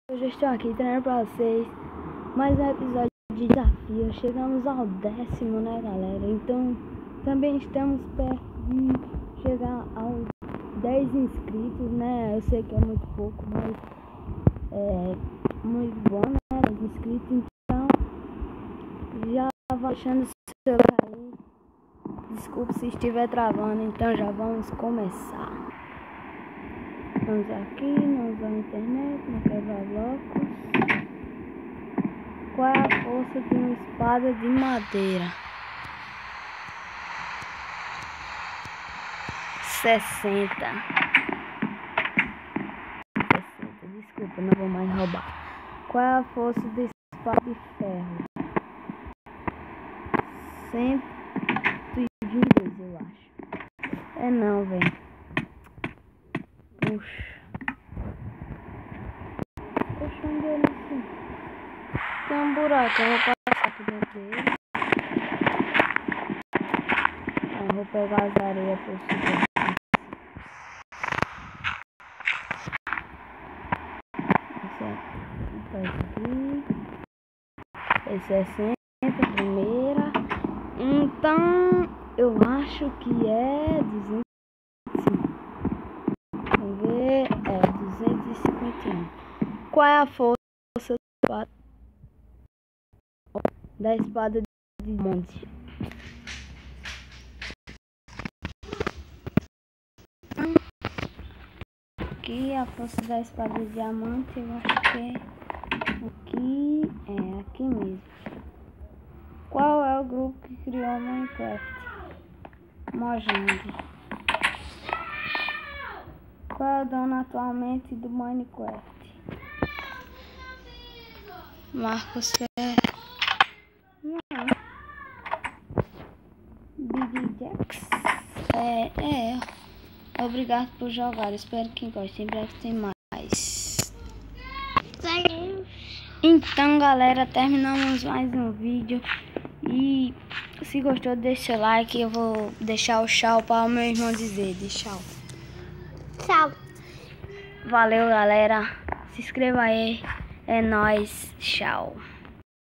Hoje eu estou aqui trazendo pra vocês mais um episódio de desafio. Chegamos ao 10º, né, galera? Então também estamos perto de chegar aos 10 inscritos, né? Eu sei que é muito pouco, mas é muito bom, né? 10 inscritos. Então já vou deixando o celular aí. Desculpa se estiver travando, então já vamos começar. Vamos aqui, não usar a internet, não quebrar blocos. Qual é a força de uma espada de madeira? 60. Desculpa, não vou mais roubar. Qual é a força de espada de ferro? 122, eu acho. É não, velho. Puxa. Puxa, onde ele assim? Tem um buraco, eu vou passar por dentro dele. Eu vou pegar as areias por cima. Esse é sempre a primeira. Então eu acho que é 205. Vamos ver. É 251. Qual é a força da espada de diamante? Aqui a força da espada de diamante, eu acho que é aqui mesmo. Qual é o grupo que criou o Minecraft? Mojang. Qual é o dono atualmente do Minecraft? Marcos Ferro. Não. Big Jax. Obrigado por jogar. Espero que gostem. Em breve tem mais. Então, galera, terminamos mais um vídeo. E se gostou, deixa o like. Eu vou deixar o tchau para o meu irmão dizer. Tchau. Tchau. Valeu, galera. Se inscreva aí. É nóis. Tchau.